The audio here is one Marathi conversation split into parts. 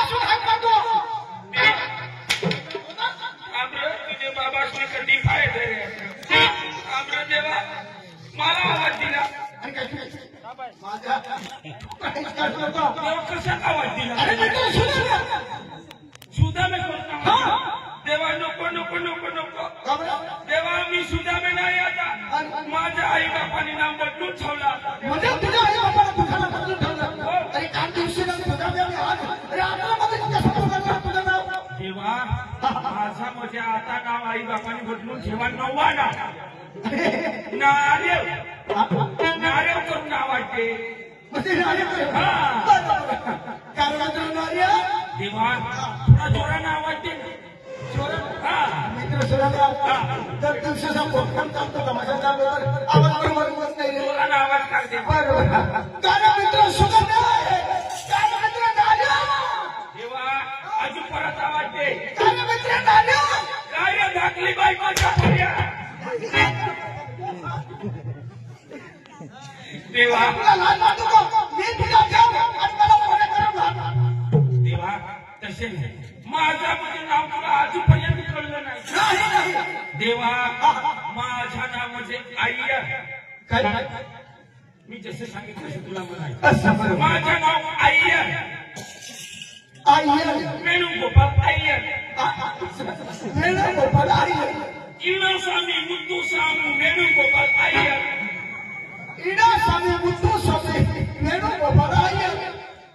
असून हात मारतो तुझे बाबासने कधी फायदे देवा मला आवाज दिला आणि काय माझ्या कसा आवाज दिला अरे मित्र सुद्धा मी देवा नको नको नको नको देवा मी सुद्धा मी नाही आता माझ्या आई बापाने नाव बदलून ठेवला म्हणजे तुझ्या आई बापाला दुखाला बदलून ठेवलं अरे काम दिवशी अरे आपल्याला मध्ये तुझं नाव देवा माझा म्हणजे आता नाव आई बापाने बदलून ठेवा नवा ना नारेव नारेव करून नाव वाटते देवा थोडा जोरानं आवाज दे मित्र दर दिवसाचा प्रोग्राम चालतो तमाशा चालू आवाज बरोबर नाही जोरानं आवाज काढते मित्र सुगंध देवा अजून परत आवाज दे मित्र काय धाकली बायकोच्या पर्या देवा देवा तसे माझा म्हणजे नाव तुला आजपर्यंत कळलं नाही देवा माझ्या नाव म्हणजे अय्यर मी जसं सांगितलं तसं तुला म्हणायचं माझं नाव अय्यर वेणुगोपाल अय्यर स्वामी मुद्दू स्वामी वेणुगोपाल अय्यर वेणुगोपाल अय्यर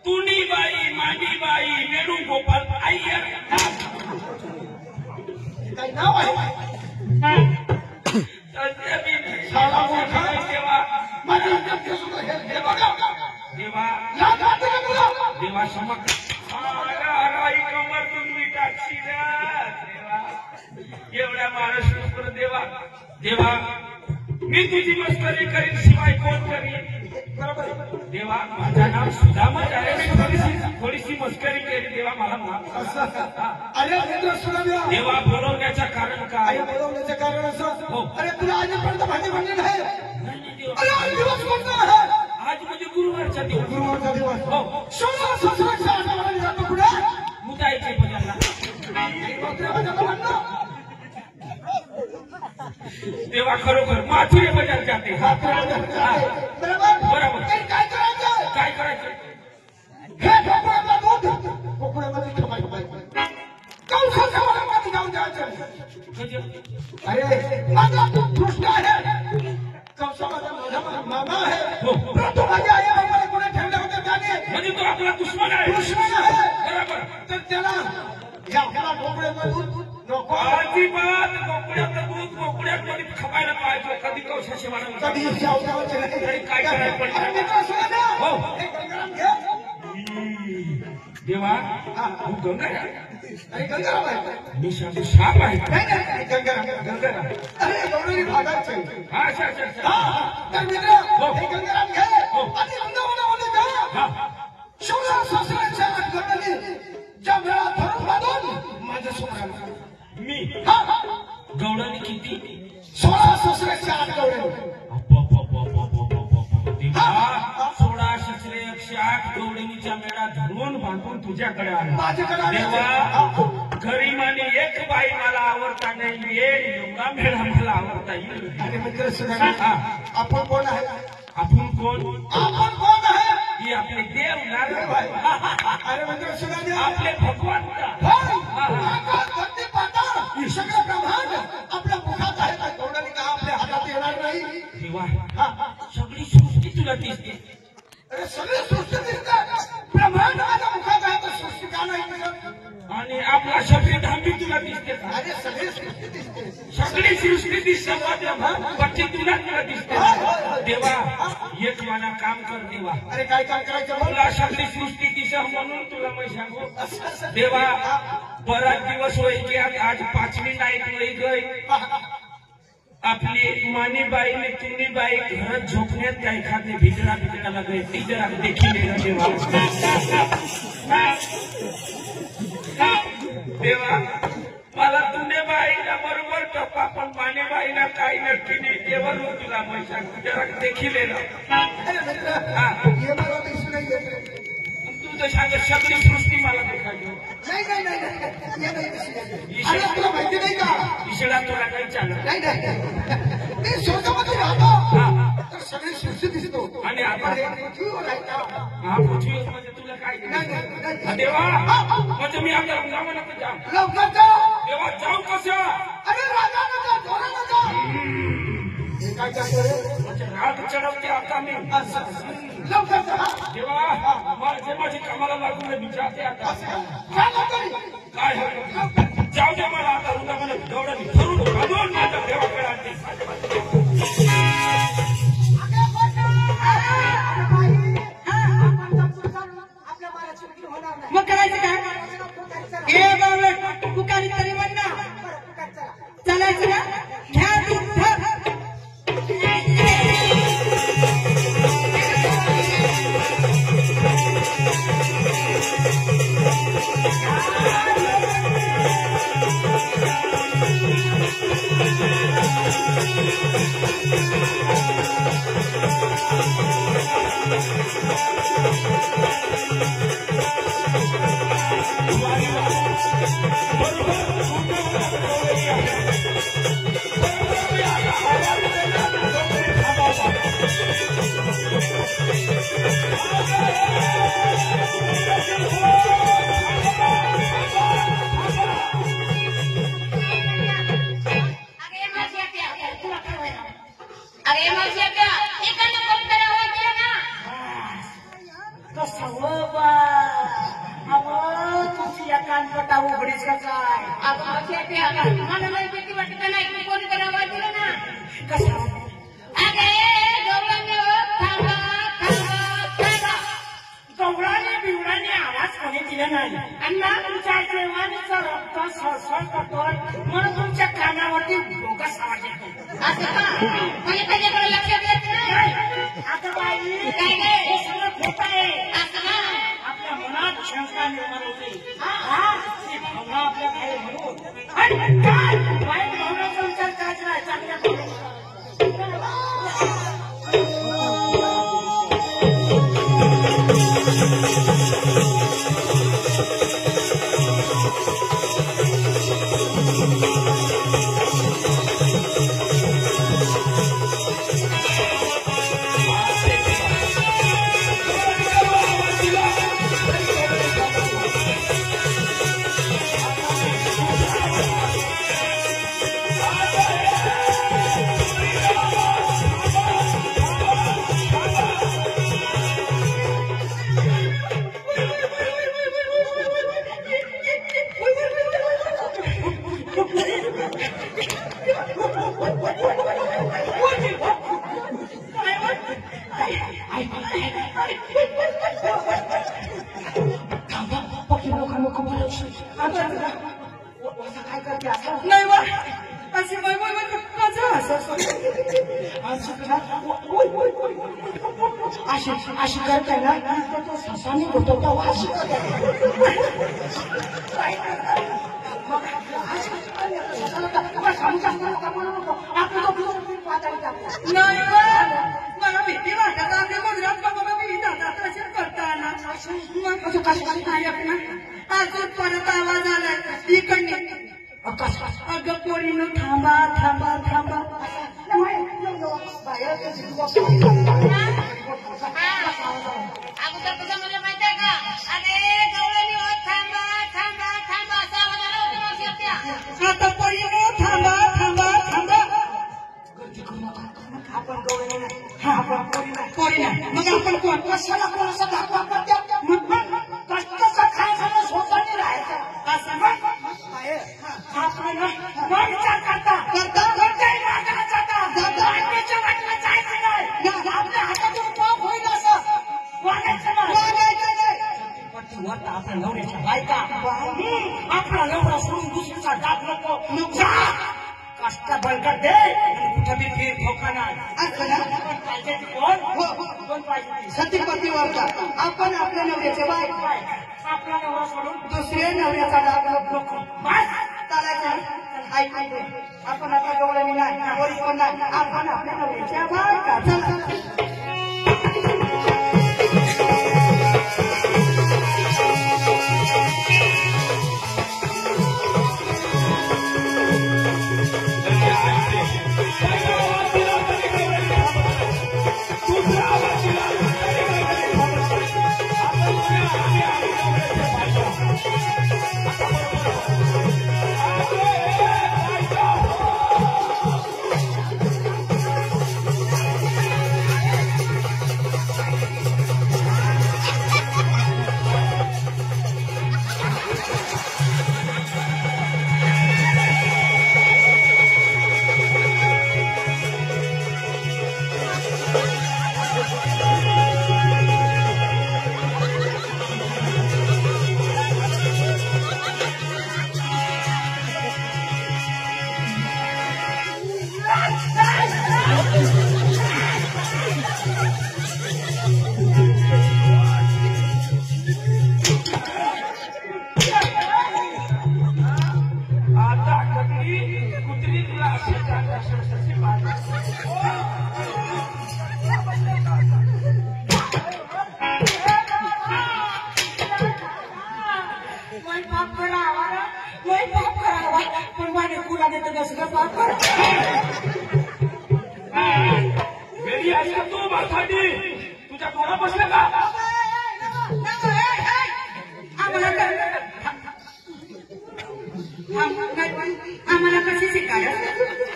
तुनीबाई मांडीबाई वेणुगोपाल अय्यर काही नाव आहे देवा समक कमर तुम्ही टाकशी देवा एवढ्या महाराष्ट्र देवा देवा मी तुझी मस्करी करीन शिवाय कोण करीन देवा माझं नाव सुदामच आहे मी थोडीशी मस्करी केली देवा मला माफ अरे देवा बोलवण्याचं कारण काय बोलवण्याचं कारण असं हो अरे तुला आजपर्यंत भांडी भांडी नाही नाही दिवस कोणता आहे आज म्हणजे गुरुवारचा दिवस गुरुवारचा दिवस हो सोळा सतराच्या आठवड्याला जातो पुढे मुदायचे बजारला देवा खरोखर माथुरे बजार जाते बरोबर काय करायचं काय करायचं हे ढोकळ्याला दूध ढोकळ्यामध्ये ठेवायचं पाहिजे कौशाच्या वनामध्ये जाऊन जायचं अरे माझा तू कृष्ण आहे कौशा माझा मामा आहे तो माझ्या आई बाबाला कोणी ठेवले होते त्याने म्हणजे तो आपला दुश्मन आहे दुश्मन आहे बरोबर तर त्याला या आपला ढोकळ्याचं दूध नको अजिबात कोकड्याचं दूध कोकड्यात मध्ये खपायला पाहिजे कधी कौशाशी वाढवलं कधी शावकावाचे नाही तरी काय करायला अरे पडलं मित्र सुद्धा हो हे गंगाराम घे देवा तू गंगा अरे गंगाराम आहे मी शाबू साप आहे नाही गंगाराम अरे गौरवी भागाचे हा अच्छा तर मित्र हे गंगाराम घे आणि वृंदावनामध्ये जा शिवराम शास्त्राच्या गणाने ज्या वेळा धरून बांधून माझ्या सोहळ्याला मी गवळणी किती 16 ससऱ्याच्या 8 गवळे 16 ससरे 108 गवळणीच्या मेळा धरून बांधून तुझ्याकडे आला माझ्याकडे देवा गरीबाने एक बाई मला आवडता नाही येईल एवढा मेळा मला आवडता येईल आणि मित्र सुद्धा आपण कोण आहे आपण कोण आपण कोण आहे ही आपले देव नारळ अरे मित्र सुद्धा आपले भगवान सगळं ब्रह्मांड आपल्या मुखात आहे का तोंडाने का आपल्या हातात येणार नाही देवा सगळी सृष्टी तुला दिसते अरे सगळी सृष्टी दिसते ब्रह्मांड माझ्या मुखात आहे तर सृष्टी का नाही आणि आपला शरीर धांबी तुला दिसते अरे सगळी सृष्टी दिसते सगळी सृष्टी दिसते बाकी तुला दिसते देवा एक मला काम कर देवा अरे काय काम करायचं तुला सगळी सृष्टी दिसा म्हणून तुला मी सांगू देवा बराच दिवस होई की आज 5वी नाईट होई गई आपली मानीबाई ने तुनीबाई घर झोपण्यात काही खाते भिजरा गए ती जरा देखी देवा देवा मला तुने बाईला बरोबर टप्पा पण मानेबाईला काही नक्की नाही देवा तुला मी सांगू जरा देखी अरे मित्र हे मला दिसून नाही येत तर सांगत सगळी सृष्टी मला देखायची नाही नाही नाही नाही. ये नाही तशी नाही. अरे तुला माहिती नाही का ईश्वरा तुला काही चालत नाही नाही ते स्वतःमध्ये राहतो तर सगळी सृष्टी दिसतो आणि आपण पृथ्वीवर आहे का हा पृथ्वी म्हणजे तुला काय नाही नाही नाही. देवा म्हणजे मी आता म्हणत जा लवकर जा देवा जाऊ कसं अरे राजा नका जोरानं जा हे काय चालू रे म्हणजे राग चढवते आता मी लवकर जा देवा माझे माझी कामाला लागून विचारते आता काय लवकर काय जाऊ दे मला आता उद्या मला दौडून धरून घालून माझ्या देवाकडे आणते मग करायचं काय ए बाबा पुकारी तरी म्हण ना चालायचं ना घ्या उघडीच का काय मला नाही भीती वाटत नाही कोणी तर आवाज दिला ना कसा गवळाने बिवळाने आवाज कोणी दिला नाही आणि ना तुमच्या जेवणाचा रक्त सळसळ करतोय म्हणून तुमच्या कानावरती बोगस आवाज येतो म्हणजे त्याच्याकडे लक्ष देत नाही आता बाई हे सगळं खोट आहे आपल्या मनात शंका निर्माण होते भावना आपल्या काही म्हणून आणि काय वाईट भावनाचा विचार करायचा नाही चांगल्या नाही वा अशी अशी करताय ना तो ससाने होतो नाही मला भीती वाटत आपल्या गुजरात बाबा मी जातात तसे करताना मग कसं काय आपण अजून परत आवाज आलाय इकडे अगं पोरीनं थांबा थांबा थांबा अगोदर तुझं मला माहित आहे का अरे गवळणी हो थांबा थांबा थांबा असा आवाज आला होता मावशी आता पोरीनं थांबा थांबा थांबा आपण गवळणी हा आपण पोरी नाही मग आपण कोण कशाला कोणाचा धाक वापरत्या मग कष्टाचा खायचा स्वतःने राहायचा असं आपण विचार करता कोणत्याही मार्गाला जाता वाटण्याच्या वाटला जायचं नाही आपल्या हातातून पाप होईल असं वागायचं नाही आपल्या नवऱ्याच्या बायका आपला नवरा सोडून दुसरीचा डाक नको कष्ट बळकट दे कुठं बी फिर ठोका नाही कोण पाहिजे सतीपतीवर का आपण आपल्या नवऱ्याचे बायक आपला नवरा सोडून दुसऱ्या नवऱ्याचा डाक नको बस चालायचं ऐकायचं आपण आता गवळणी नाही वरी पण नाही आपण आपल्या नवऱ्याच्या बायका चला मैं पाप करावा ना, मैं पाप करावा, पण माझे कुला देतो कसं पाप करा. वेळी आली का तू माझ्यासाठी तुझ्या तोंडा बसलं का आम्हाला कशी शिकायला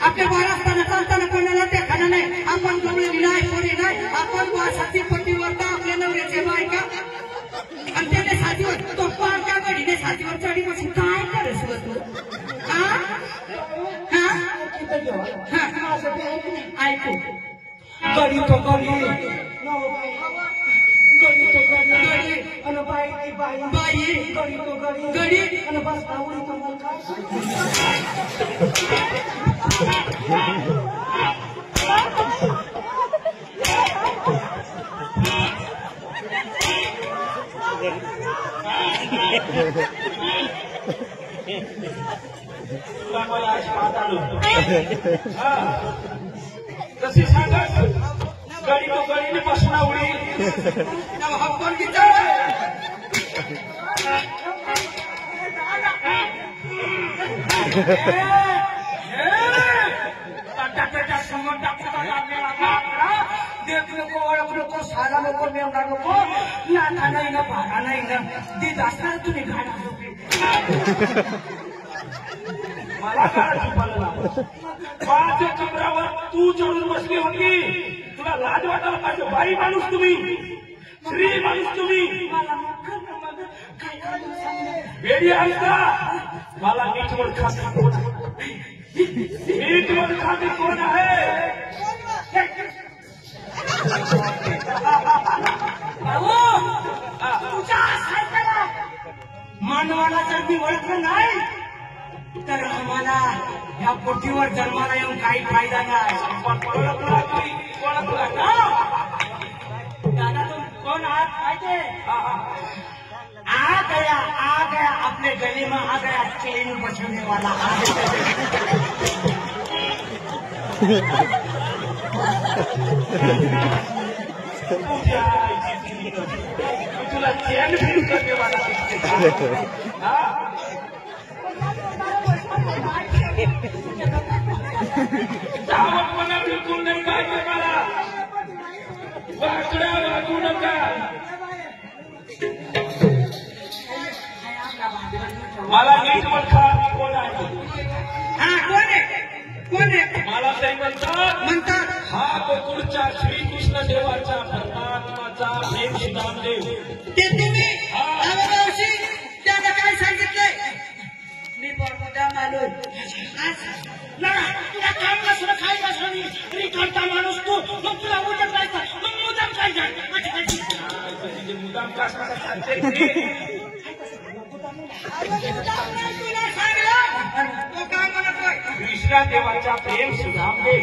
आपल्या बाळ असताना चालताना कोणाला ते खाणं नाही आपण गवळी नाही पोरी नाही आपण वासाची पट्टीवर तर आपल्या नवऱ्याचे बायका आणि त्याने साथीवर तो पारच्या गडीने साथीवर चढी बसून काय करस तू ऐकू गडी तो गडी गडी तो गडी आणि बाई बाई बाई गडी तो गडी गडी आणि बस आवडी तो मला आज पाहत आलो कशी सांगत गडी तो गडीने बसून आवडी आपण देख नको ओळख नको सारा नको मेवडा नको नाथा नाही ना भाडा नाही ना देत असणार तुम्ही गाडी मला काय पाहिलं माझ्या कमरावर तू चढून बसली होती तुला लाज वाटायला पाहिजे बाई माणूस तुम्ही श्री माणूस तुम्ही वेडी आहे का मला नीट खाते कोण नीट खाते कोण आहे मानवाला जर मी ओळखलं नाही तर आम्हाला या पोटीवर जन्माला येऊन काही फायदा नाही दादा तुम कौन आते आ गया अपने गले में आ गया चैन बचने वाला आ तुला चैन फील करने वाला दावतपणा बिलकुल नाही पाहिजे मला वाकड्या वागू नका मला नीट म्हणता कोण आहे कोण आहे मला ते म्हणतात हा गोकुळच्या श्रीकृष्ण देवाचा परमात्माचा प्रेम सुदामदेव ते तुम्ही त्यानं काय सांगितलंय मी परमोद्या मानून तुला काय बसलं काय बसलं मी करता माणूस तू मग तुला उद्या जायचं मग मुद्दाम काय जाय मुद्दाम कसा सांगते तुला सांगलं तो काय म्हणतोय कृष्णा देवाचा प्रेम सुदामदेव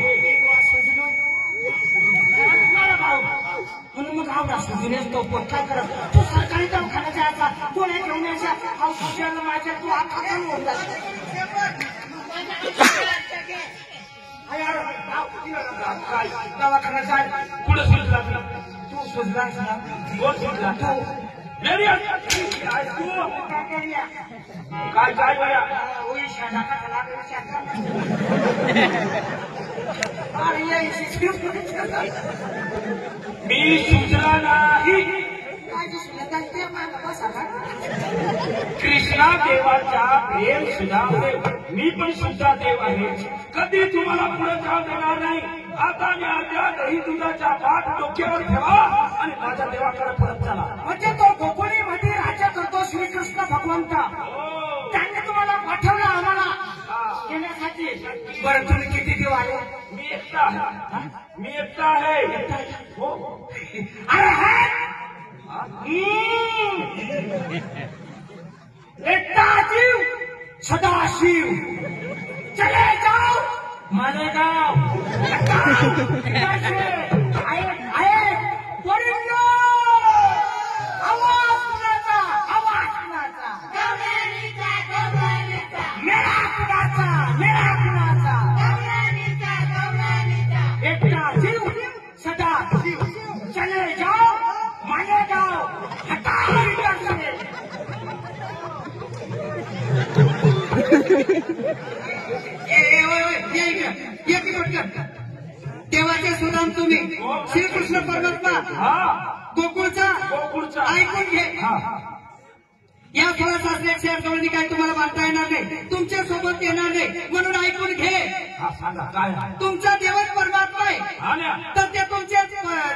म्हणून मग आवडा सुजूनेच तो काय करत तू सरकारी दवाखान्यात जायचा गोळ्या घेऊन यायच्या औषधाला माझ्या तू आता काय होऊन दवाखान्यात जाय पुढे सुचला तू सुजलास ना कोण सुचला तू काय काय बऱ्या मी सुचला नाही कृष्णा देवाचा प्रेम सुदामदेव मी पण सुद्धा देव आहे कधी तुम्हाला पुढे जाऊ देणार नाही आता मी आज्ञा दही दुधाच्या पाठ डोक्यावर ठेवा आणि माझ्या देवाकडे परत चला म्हणजे तो गोकुळीमध्ये राज्य करतो श्रीकृष्ण भगवंता त्यांनी तुम्हाला पाठवलं आम्हाला येण्यासाठी बरं तुम्ही किती देव आले मी एकटा आहे हो अरे एकटा जीव सदाशिव चले जाओ मालेगाव आवाज कुणाचा मेरा कुणाचा एकटा जीव सदा शिव चले जाओ मालेगाव हटाओ इधर से देवाचे सुदाम तुम्ही श्रीकृष्ण परमात्मा गोकुळचा ऐकून घे. या 16 सासरे शेअरजवळनी काय तुम्हाला मानता येणार नाही, तुमच्या सोबत येणार नाही, म्हणून ऐकून घे. तुमचा देवच परमात्मा आहे, तर ते तुमच्या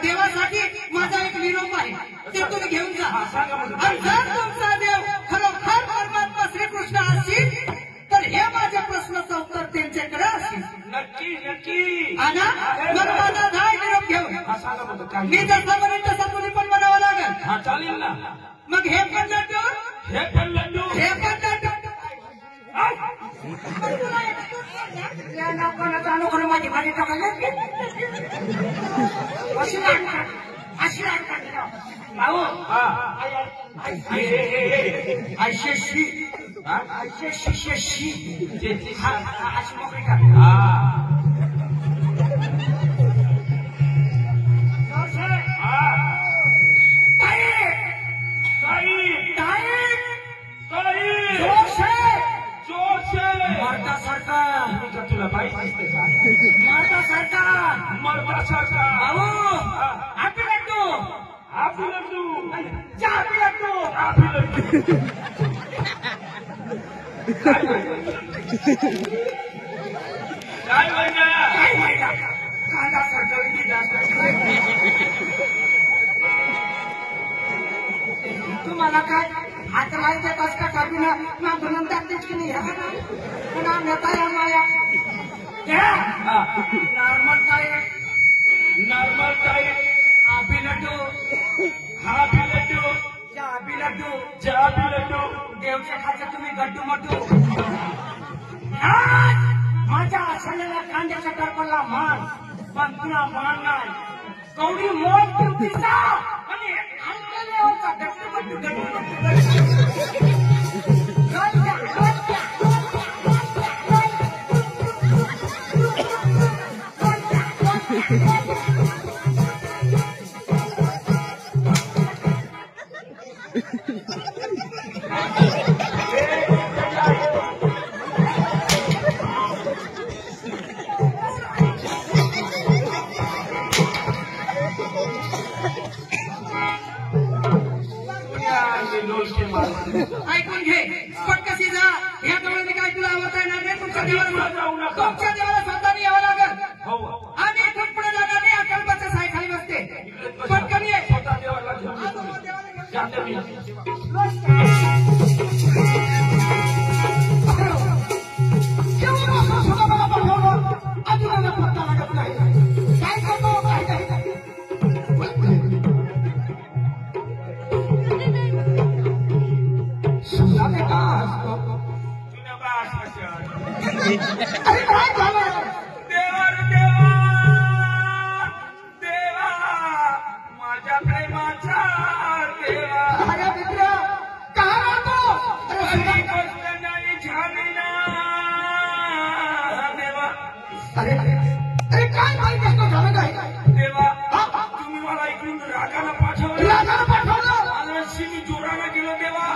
देवासाठी माझा एक निरोप आहे, ते तुम्ही घेऊन जा. आणि जर तुमचा देव खरोखर परमात्मा श्रीकृष्ण असेल तर हे माझ्या प्रश्नाचं उत्तर त्यांच्याकडे असेल. नक्की नक्की. आणि मग माझा धाय निरोप घेऊन मी जसा म्हणेन तसा तुम्ही पण म्हणावं लागेल. हा चालेल ना. मग हे पण लड्डू, हे पण लड्डू, हे पण लड्डू. या लोकांना कोणी माझी भाजी टाकायला अशी भाऊ ऐशेशी अशी मोकळी का. तुला बाई दिसते का? मरदा सारखा भाऊ आपी लड्डू, आपी लड्डू, आपी लड्डू. काय महिना कांदा सरकवली तुम्हाला काय हात लायचे कस का कापी ना म्हणून टाकतेच की नाही पुन्हा नेता या माया नॉर्मल टाईप आपी लड्डू, हापी लड्डू, आपी लड्डू, जाबी लड्डू. देवच्या खायचं तुम्ही गड्डू मड्डू. माझ्या असलेल्या कांद्याच्या टरपला मान, पण तुला मान नाही. कवडी मोड तुमचा आणि अंकलेवरचा गड्डू मड्डू गड्डू मड्डू. ऐकून घे पटकशी जा. ह्या डोळ्याने काय तुला आवडता येणार नाही. तुमच्या देवाला स्वतःने यावं लागेल. आम्ही इथून पुढे जाणार नाही. अकल्पाच्या सायखाली बसते. पटकन ये. स्वतः देवाला घेऊन जाते मी. अजून पत्ता लागत नाही. काय करतो काय अरे काय झालं. देवा रे देवा, देवा माझ्या प्रेमाचा देवा. अरे मित्र का राहतो. कधी गोष्ट नाही झाली ना देवा. अरे अरे काय माहिती कसं झालं काय. देवा तुम्ही मला इकडून रागाला पाठवलं, अशी मी जोराला गेलो देवा.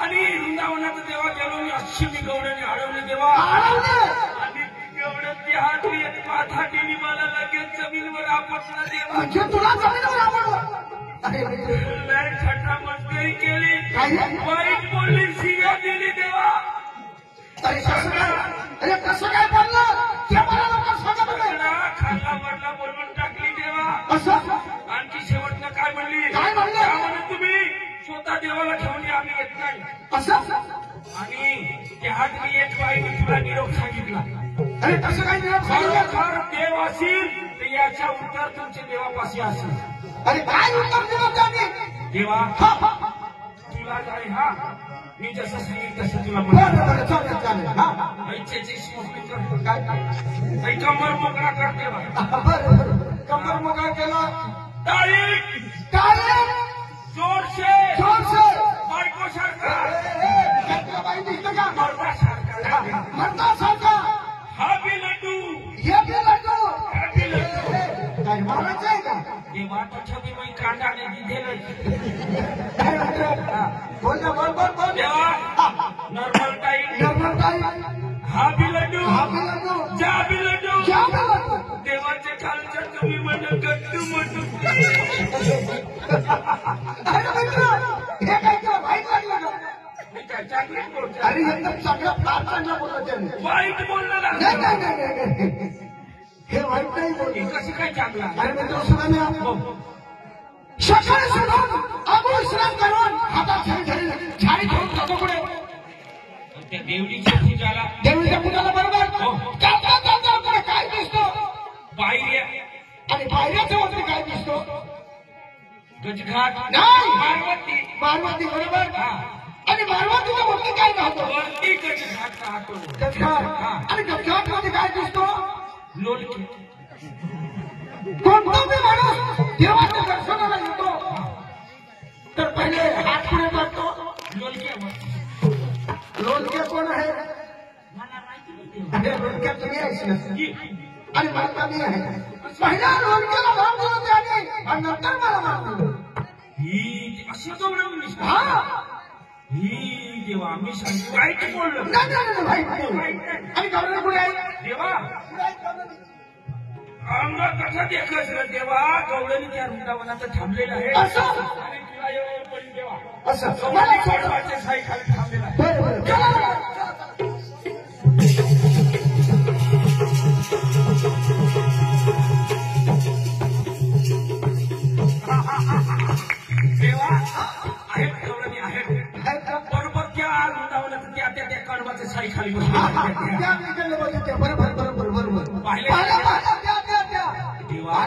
आणि वृंदावनात देवा गेलो मी, अशी मी गवड्याने अडवले देवा. आणि गवड्याची हातली माथाटीने मला लगेच जमीनवर आपटला देवा. म्हणजे तुला जमीनवर आवडलं. अरे लय छटा मस्करी केली, काय वाईट बोलली, शिव्या दिली देवा. अरे कसं काय. अरे कसं काय बोललं ते मला लवकर सांगा बरं. खाल्ला वडला बोलवून टाकली देवा. असं आणखी शेवटनं काय म्हणली. काय म्हणले. त्यामुळे तुम्ही स्वतः देवाला घेऊन या, आम्ही येत नाही. असं आणि त्या हात मी येत पाहिजे तुला निरोप सांगितला. अरे कसं काय निरोप सांगितलं. खरोखर देव असेल तर याच्या उत्तर तुमच्या देवापाशी असेल. अरे काय उत्तर दिलं त्याने. देवा हा हा तुला जाय हा मी जसं सांगितलं तसं तुला बरं म्हणा. बरं चालेल चालेल. हा ऐच्छेची स्मृती कर. काय काही कमर मोकळा कर देवा. बरं बरं कंबर मोकळा केला. टाळी काय जोरशे जोरसे. बायको सारखा बाई दिसतं का. मरदा सारखा म्हणता सारखा. हा बी लड्डू, हे बी लड्डू. हा बी लड्डू. काय मारायचं आहे का. देवा छबी मी कांदाने दिलेलं. काय म्हणतो. बोल ना बोल बोल बोल. देवा नॉर्मल टाईम नॉर्मल काय हा बी लड्डू हा बी लड्डू जा बी लड्डू जा बी लड्डू देवाचे खालच्या तुम्ही म्हणजे गट्टू मटू अरे मित्र हे काय तुला वाईट लागलं का मी काय चांगलं बोलतो अरे एकदम चांगलं फार चांगलं बोलत आहे वाईट बोललं ना नाही नाही नाही नाही हे वाईट नाही बोलली कसं काय चांगला अरे मित्र सुना मी सकाळी सुटून आंघोळ स्नान करून हातात झाडी ठेवून जातो पुढे त्या देवडीच्या पूजाला देवीच्या पूजाला बरोबर जाता जाता पुढे काय दिसतो बाहेर आणि बाहेरच्या वरती काय दिसतो गजघाट नाही. पार्वती पार्वती बरोबर हा आणि पार्वतीच्या वरती काय राहतो वरती गजघाट राहतो गजघाट आणि गजघाट मध्ये काय दिसतो लोलकी कोणता बी माणूस देवाच्या दर्शनाला येतो तर पहिले हात पुढे करतो लोलक्यावर लोणके कोण आहे अरे लोणक्या तुम्ही आहे आणि मला मी आहे पहिल्या लोणक्याला मान दिलं त्याने आणि नंतर मला मान दिलं ही अशी गौरव हा ही देवा आम्ही सांगतो वाईट बोललो नाही नाही नाही भाई आणि गौरव कुठे आहे देवा अंग कसा देखस रे देवा गवळणी त्या वृंदावनात थांबलेलं आहे असं? आणि तुला एवढं पडून देवा असं मला गवळणीच्या साई खाली थांबलेला आहे बरं बरं चला देवा आहेत गवळणी आहेत आहेत का? बरोबर त्या वृंदावनात त्या कडवाच्या साई खाली त्या बसले विकेंडला बघितले बरोबर बरोबर बरोबर पाहिले? पाहिलं, पाहिलं, त्या. देवा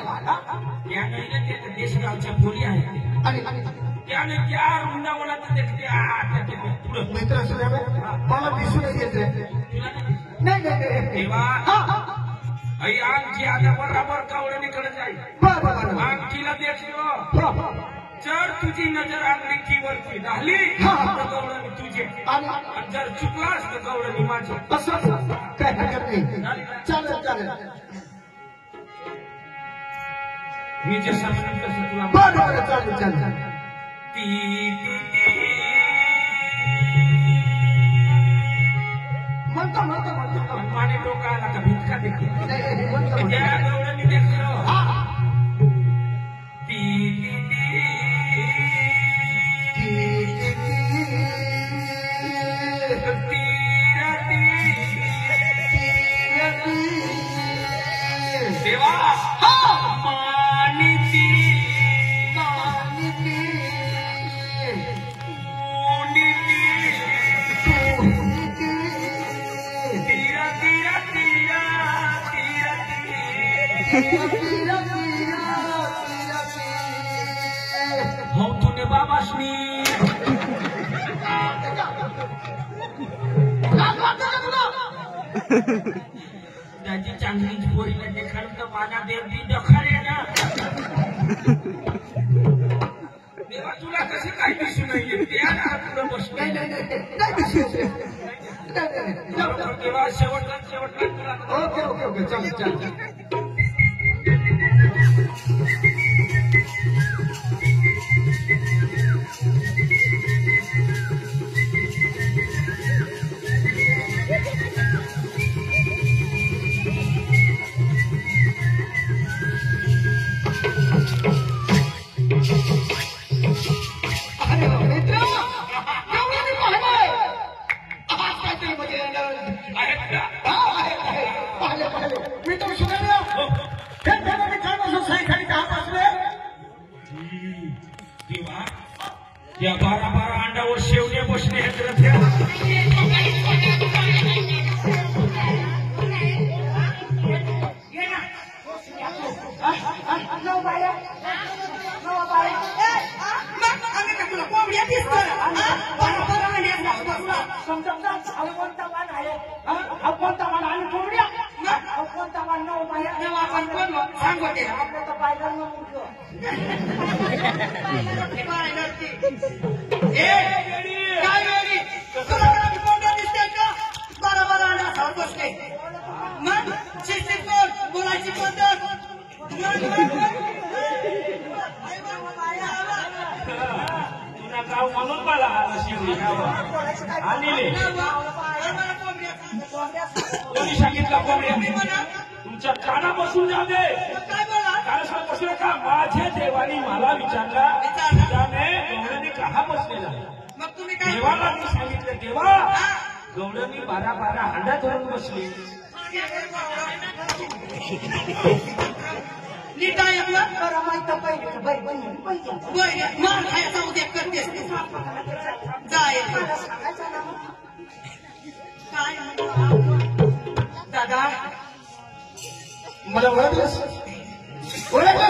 त्या नाही त्या देशगावच्या बोली आहेत आणि त्याने त्या वृंदावनात पुढं मित्र असल्या मला दिसूनच येते तुला नाही नाही नाही नाही देवा हा आई आमची आता बराबर कावडणीकडे जाईल बरं बरं आमचीला देखलो बरं जर तुझी नजर आंगडीवरती राहिली हा. तर गवळणी तुझे आणि आणि जर चुकलास तर गवळणी माझी असं काय हरकत नाही चालेल चालेल मी जे सांगेन तसं तुला बरं बरं चालेल चालेल ती ती ती म्हणतो म्हणतो म्हणतो माने डोकाला का भिटका देखील नाही म्हणतो त्या म्हणतो गवळणी देखलो हा ती ती ती तीरा ती देवा मानिती तीरा तीरा तीरा तीरा हो तुने बाबाश्री त्याची चांगलीच पोरीला देखाडून तर माझा देवजी दखाले ना देवा तुला कसं काही दिसू नाही त्या पुढं बसलं तेव्हा शेवटला तुला ओके ओके ओके चालेल चालेल अरे मित्र गवळणी पाहिलंय आज काहीतरी मध्ये येणार आहेत का पाहिले पाहिले मी तर सुनाया हे त्याला मी कालपासून सही खाली का बसले देवा या 12 अंडावर शेवणे बसले आहेत रथ्या बोलायची पद्धत तुला गाव म्हणून मला शिवली आलेले कोणी सांगितलं कोंबड्या तुमच्या काना बसून जाऊ दे काय बोला काना बसू नका माझ्या देवानी मला विचारला त्याने गवळणी कहा बसलेला मग तुम्ही काय देवाला मी सांगितलं देवा गवळणी 12 हांडा धरून बसली नीट आहे आपलं बरं माहित पाहिजे मार खायचा उद्या करतेस जाय काय दादा मला ओळखलंस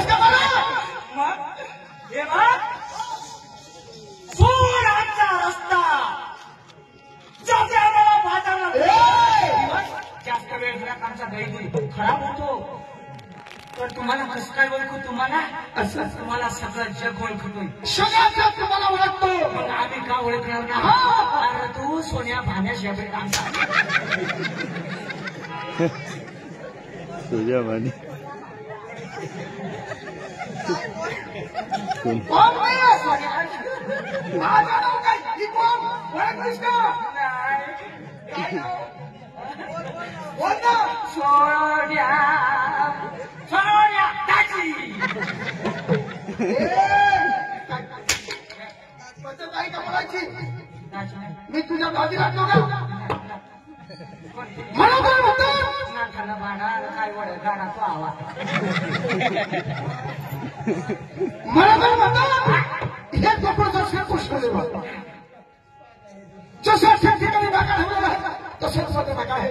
का मला मग हे बघ सोड आजचा रस्ता जाते आम्हाला बाजारला जास्त वेळ झाला आमचा गैरी खराब होतो पण तुम्हाला कसं काय ओळखू तुम्हाला असं तुम्हाला सगळं जग ओळखतोय सगळ्यात तुम्हाला ओळखतो मग आम्ही का ओळखणार ना अरे तू सोन्या भाण्यास यावेळी आमचा तुझ्या म्हणे माझं नाव काय ही कोण ओळखलीस का बोल ना सोन्या सोन्या ताजी पद्धत आहे का बोलायची मी तुझ्या दादी लागलो का मला काय म्हणतो नाकाला भाडा काय वड गाडा तो आवाज मला काय म्हणतो हे जबरदस्त पुष्कळ जसं ठिकाणी बागा ठेवलेला तसंच स्वतः बागा आहे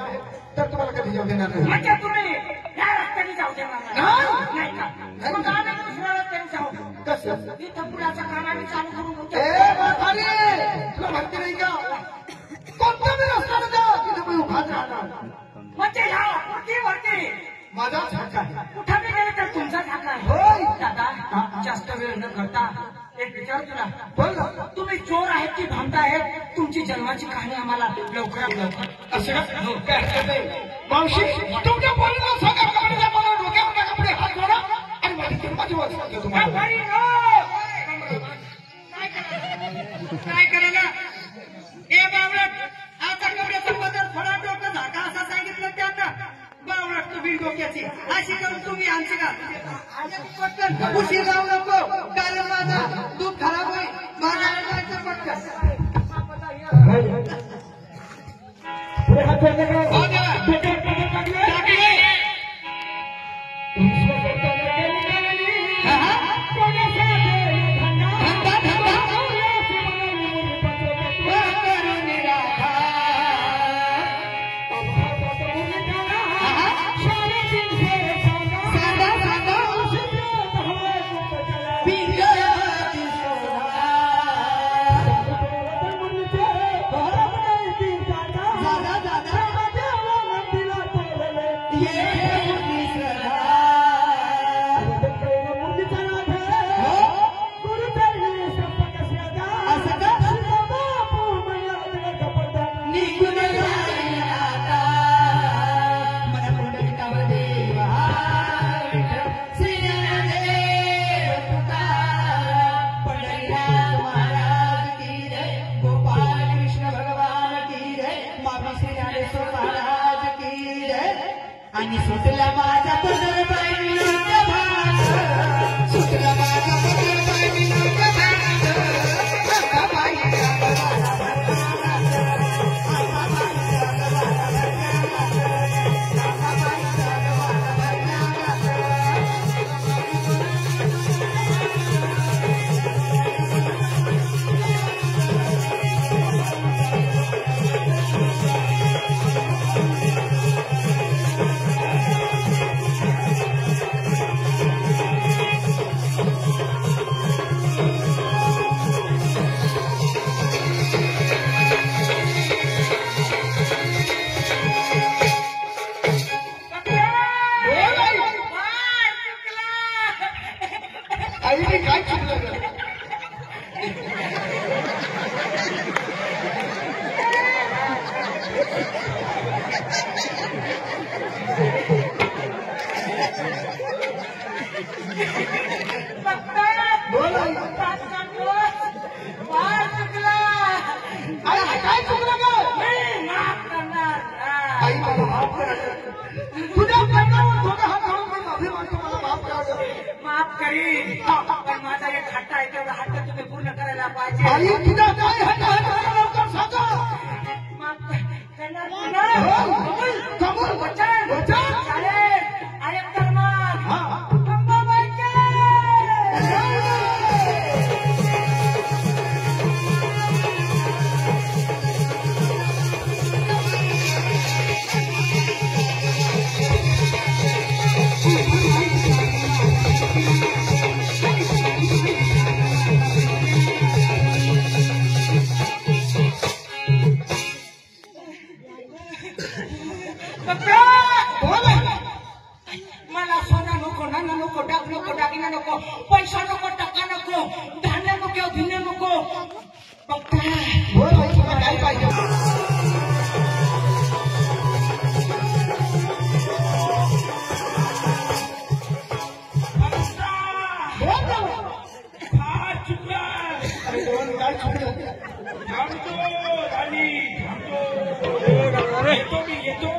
तर तुम्हाला कधी जाऊ देणार नाही म्हणजे तुम्ही या रस्त्याने जाऊ देणार नाही का मग आम्ही दुसऱ्या रस्त्याने जाऊ कसं इथं पुण्याचं काम आम्ही चालू करून होतो ए म्हातारी तुला माहिती नाही का कोणत्या बी रस्त्याने जा तिथे मी उभाच राहणार म्हणजे ह्या वरती माझाच हक्क आहे कुठं बी गेले तर तुमचाच हक्क आहे होय. दादा जास्त वेळ न करता एक विचार तुला बोल ना तुम्ही चोर आहेत की भामटा आहेत तुमची जन्माची कहाणी आम्हाला लवकरात लवकर असं का हो, काय हरकत नाही मावशी तुमच्या बोलणं सांगा कपड्याच्या मला डोक्यावर कपडे हात जोडा आणि माझी जन्माची वाच सांगतो तुम्हाला काय करायला ए बावळट आता कपड्याचा बदल थोडा डोकं झाका असं सांगितलं त्यांना बावळट तू बिल डोक्याची अशी करून तुम्ही आमची का उशीर लावू नको कारण माझा दूध खराब होईल माझा पटकन आणि सुटला माझा पदर बाई सुटला माझा पदर करा तुझ्या कंटाळून थोडा हात घालून पण माफी मागतो मला माफ करा माफ करीन पण माझा एक हट्ट आहे तेवढा हट्ट तुम्ही पूर्ण करायला पाहिजे आई तुझा काय हट्ट आहे मला लवकर सांगा माफ करणार पुन्हा कबूल वचन वचन चालेल अरे तर मग हा अंबाबाईचे मला सोना नको नाना नको डाग नको दागिना नको पैसा नको टक्का नको धान्य नको धिन्य नको पप्पा बोल आई तुला काय पाहिजे बोल ना. हा चुकला अरे दोन काय चुकलं थांबतो राणी थांबतो येतो मी येतो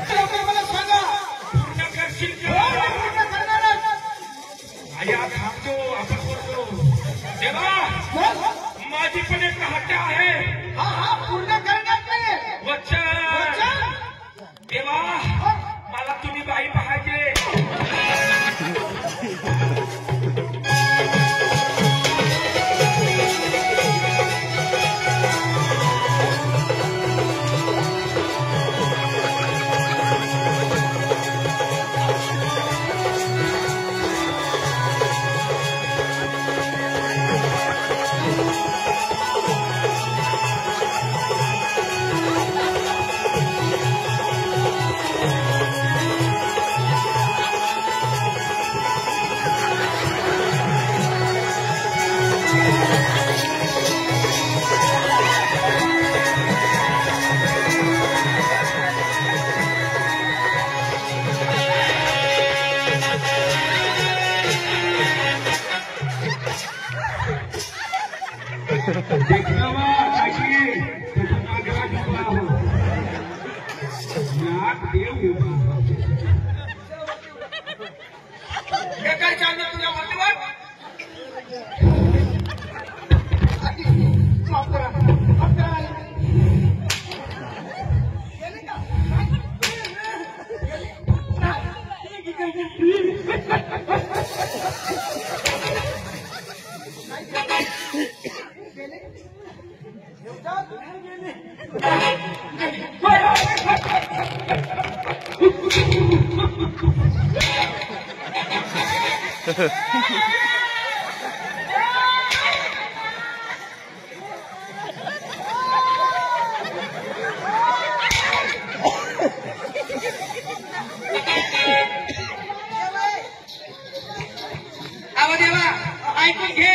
लवकर मला सांगा पूर्ण करशील हो, का? मी पूर्ण करणारच. आया थांबतो आपण बोलतो देवा बोल. माझी पण एक हट्ट आहे हा हा पूर्ण करणार नाही वचन वचन देवा मला तुम्ही बाई पाहायचे देखनावा ताकि तुझा आग्रह कितना हो नाक देव हे काय चाललं तुझ्या वाटेवर माफ करा माफ करा आई. अहो देवा ऐकून घे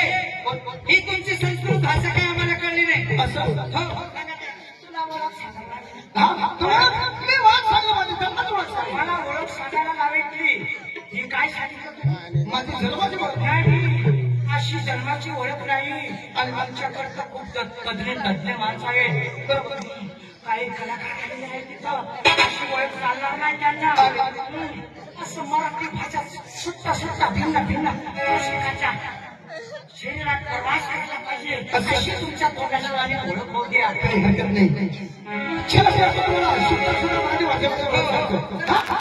ही तुमची संस्कृत भाषा काय आम्हाला कळली नाही असं हो तुला ओळख सांगा हा तुला मी वाट सांगा माझी जन्माची वाट सांगा मला ओळख सांगायला लावायची ही काय सांगितलं तू माझी जन्माची वाट नाही अशी जन्माची ओळख नाही आणि आमच्याकडचं खूप तज्ञ माणसं आहे बरोबर काही कलाकार आलेले आहेत तिथं अशी ओळख चालणार नाही त्यांना असं मराठी भाषा सुट्टा सुट्टा भिन्न भिन्न शिकायच्या शरीरात प्रवास करायला पाहिजे अशी तुमच्या तोंडाशिवाय ओळख होऊ द्या काही हरकत नाही चला चला, चला, सुद्धा सुद्धा मराठी भाषेमध्ये बोलतो. हा?